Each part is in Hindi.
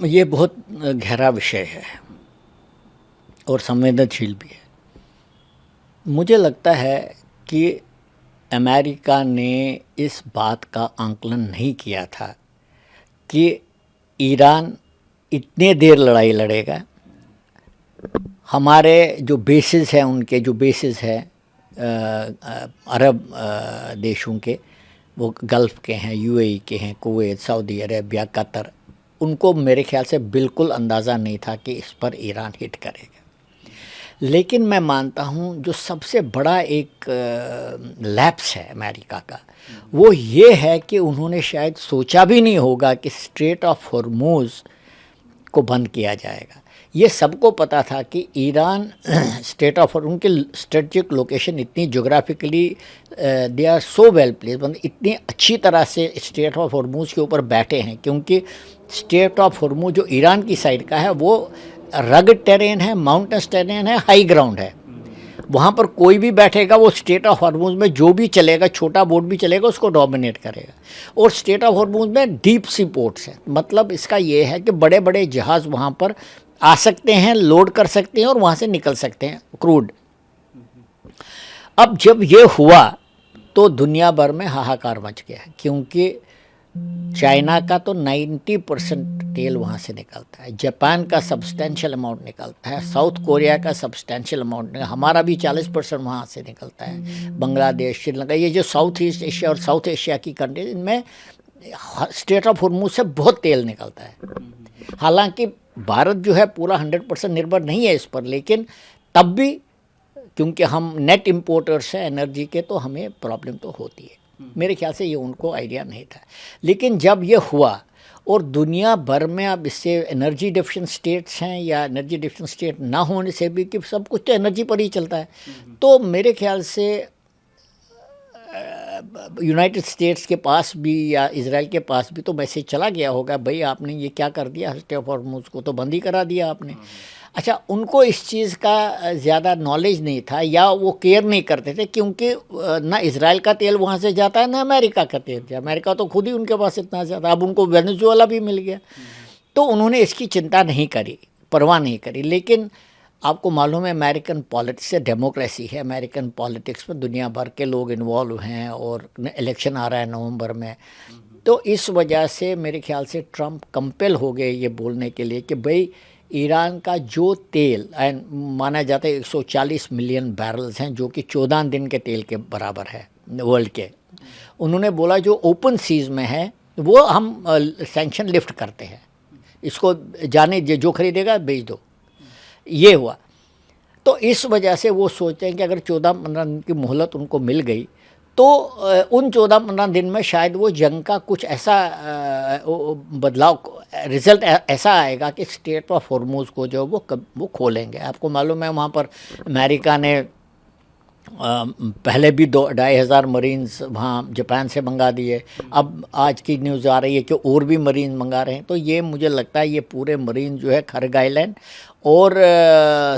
ये बहुत गहरा विषय है और संवेदनशील भी है। मुझे लगता है कि अमेरिका ने इस बात का आंकलन नहीं किया था कि ईरान इतने देर लड़ाई लड़ेगा। हमारे जो बेसिस हैं, उनके जो बेसिस हैं अरब देशों के, वो गल्फ़ के हैं, यूएई के हैं, कुवैत, सऊदी अरेबिया, कतर, उनको मेरे ख़्याल से बिल्कुल अंदाज़ा नहीं था कि इस पर ईरान हिट करेगा। लेकिन मैं मानता हूँ जो सबसे बड़ा एक लैप्स है अमेरिका का, वो ये है कि उन्होंने शायद सोचा भी नहीं होगा कि स्ट्रेट ऑफ हॉर्मूज़ को बंद किया जाएगा। ये सबको पता था कि ईरान स्टेट ऑफ, उनके स्ट्रेटजिक लोकेशन इतनी geographically they are so well place, मतलब इतनी अच्छी तरह से स्टेट ऑफ हॉर्मूज़ के ऊपर बैठे हैं, क्योंकि स्टेट ऑफ हॉर्मूज़ जो ईरान की साइड का है वो रगड टेरेन है, माउंटेन्स टेरेन है, हाई ग्राउंड है। वहाँ पर कोई भी बैठेगा वो स्टेट ऑफ हॉर्मूज़ में जो भी चलेगा, छोटा बोट भी चलेगा, उसको डोमिनेट करेगा। और स्टेट ऑफ हॉर्मूज़ में डीप सी पोर्ट्स हैं, मतलब इसका ये है कि बड़े बड़े जहाज़ वहाँ पर आ सकते हैं, लोड कर सकते हैं और वहाँ से निकल सकते हैं क्रूड। अब जब ये हुआ तो दुनिया भर में हाहाकार मच गया, क्योंकि चाइना का तो 90% तेल वहाँ से निकलता है, जापान का सब्सटेंशियल अमाउंट निकलता है, साउथ कोरिया का सब्सटेंशियल अमाउंट, हमारा भी 40% वहाँ से निकलता है, बांग्लादेश, श्रीलंका, ये जो साउथ ईस्ट एशिया और साउथ एशिया की कंट्रीज, इनमें स्ट्रेट ऑफ हॉर्मूज़ से बहुत तेल निकलता है। हालांकि भारत जो है पूरा 100% निर्भर नहीं है इस पर, लेकिन तब भी क्योंकि हम नेट इम्पोर्टर्स हैं एनर्जी के, तो हमें प्रॉब्लम तो होती है। मेरे ख्याल से ये उनको आइडिया नहीं था। लेकिन जब ये हुआ और दुनिया भर में अब इससे एनर्जी डिफिशिएंट स्टेट्स हैं या एनर्जी डिफिशिएंट स्टेट ना होने से भी, कि सब कुछ तो एनर्जी पर ही चलता है, तो मेरे ख्याल से यूनाइटेड स्टेट्स के पास भी या इजराइल के पास भी तो मैसेज चला गया होगा, भाई आपने ये क्या कर दिया, स्टेट ऑफ हॉर्मूज़ को तो बंद ही करा दिया आपने। अच्छा, उनको इस चीज़ का ज़्यादा नॉलेज नहीं था या वो केयर नहीं करते थे, क्योंकि ना इजराइल का तेल वहाँ से जाता है ना अमेरिका का तेल। अमेरिका तो खुद ही उनके पास इतना ज़्यादा, अब उनको वेनेजुएला भी मिल गया, तो उन्होंने इसकी चिंता नहीं करी, परवाह नहीं करी। लेकिन आपको मालूम है अमेरिकन पॉलिटिक्स से डेमोक्रेसी है, अमेरिकन पॉलिटिक्स में दुनिया भर के लोग इन्वॉल्व हैं और इलेक्शन आ रहा है नवंबर में, तो इस वजह से मेरे ख्याल से ट्रंप कंपेल हो गए ये बोलने के लिए कि भाई ईरान का जो तेल माना जाता है 140 मिलियन बैरल्स हैं, जो कि 14 दिन के तेल के बराबर है वर्ल्ड के। उन्होंने बोला जो ओपन सीज में है वो हम सैंक्शन लिफ्ट करते हैं, इसको जाने जो खरीदेगा बेच दो। ये हुआ, तो इस वजह से वो सोचते हैं कि अगर 14-15 दिन की मोहलत उनको मिल गई तो उन 14-15 दिन में शायद वो जंग का कुछ ऐसा बदलाव, रिज़ल्ट ऐसा आएगा कि स्टेट ऑफ हॉर्मूज़ को जो वो खोलेंगे। आपको मालूम है वहाँ पर अमेरिका ने पहले भी 2,500 मरीन्स वहाँ जापान से मंगा दिए, अब आज की न्यूज़ आ रही है कि और भी मरीन मंगा रहे हैं। तो ये मुझे लगता है ये पूरे मरीन जो है खरग आइलैंड और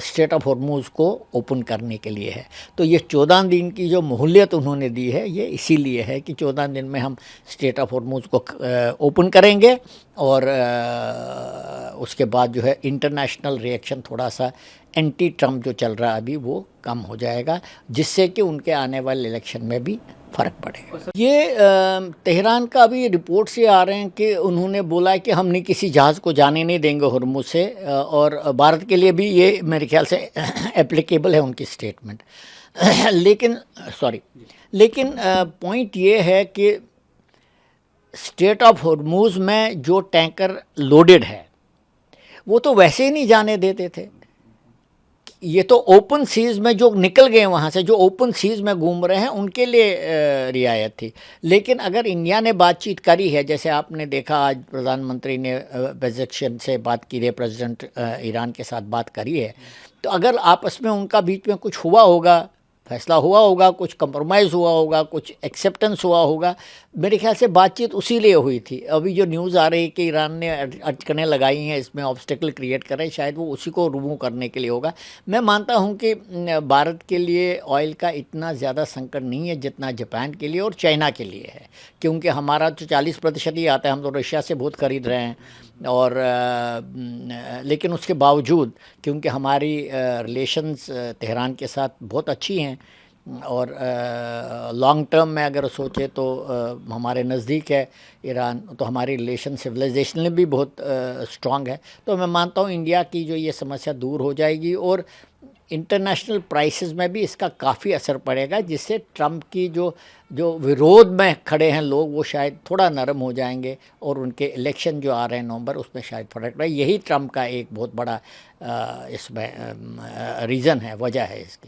स्टेट ऑफ हॉर्मूज़ को ओपन करने के लिए है। तो ये 14 दिन की जो मोहलत उन्होंने दी है ये इसीलिए है कि 14 दिन में हम स्टेट ऑफ हॉर्मूज़ को ओपन करेंगे और उसके बाद जो है इंटरनेशनल रिएक्शन थोड़ा सा एंटी ट्रम्प जो चल रहा है अभी वो कम हो जाएगा, जिससे कि उनके आने वाले इलेक्शन में भी फ़र्क पड़ेगा। ये तेहरान का अभी रिपोर्ट से आ रहे हैं कि उन्होंने बोला है कि हम नहीं किसी जहाज़ को जाने नहीं देंगे हॉर्मूज़ से, और भारत के लिए भी ये मेरे ख्याल से एप्लीकेबल है उनकी स्टेटमेंट। लेकिन पॉइंट ये है कि स्टेट ऑफ हॉर्मूज़ में जो टैंकर लोडेड है वो तो वैसे ही नहीं जाने देते थे। ये तो ओपन सीज़ में जो निकल गए वहाँ से, जो ओपन सीज़ में घूम रहे हैं उनके लिए रियायत थी। लेकिन अगर इंडिया ने बातचीत करी है, जैसे आपने देखा आज प्रधानमंत्री ने पेजेश्कियान से बात की है, प्रेसिडेंट ईरान के साथ बात करी है, तो अगर आपस में उनका बीच में कुछ हुआ होगा, फैसला हुआ होगा, कुछ कंप्रोमाइज़ हुआ होगा, कुछ एक्सेप्टेंस हुआ होगा, मेरे ख्याल से बातचीत उसी लिए हुई थी। अभी जो न्यूज़ आ रही है कि ईरान ने अटकनें लगाई हैं, इसमें ऑब्स्टेकल क्रिएट कर रहे हैं, शायद वो उसी को रिमूव करने के लिए होगा। मैं मानता हूँ कि भारत के लिए ऑयल का इतना ज़्यादा संकट नहीं है जितना जापान के लिए और चाइना के लिए है, क्योंकि हमारा तो 40% ही आता है, हम तो रशिया से बहुत ख़रीद रहे हैं, और लेकिन उसके बावजूद क्योंकि हमारी रिलेशंस तेहरान के साथ बहुत अच्छी हैं और लॉन्ग टर्म में अगर सोचे तो हमारे नज़दीक है ईरान, तो हमारी रिलेशन सिविलाइजेशनली भी बहुत स्ट्रॉन्ग है। तो मैं मानता हूँ इंडिया की जो ये समस्या दूर हो जाएगी और इंटरनेशनल प्राइसेस में भी इसका काफ़ी असर पड़ेगा, जिससे ट्रंप की जो जो विरोध में खड़े हैं लोग वो शायद थोड़ा नरम हो जाएंगे और उनके इलेक्शन जो आ रहे हैं नवंबर उसमें शायद फर्क पड़े। यही ट्रंप का एक बहुत बड़ा इसमें रीज़न है, वजह है इसकी।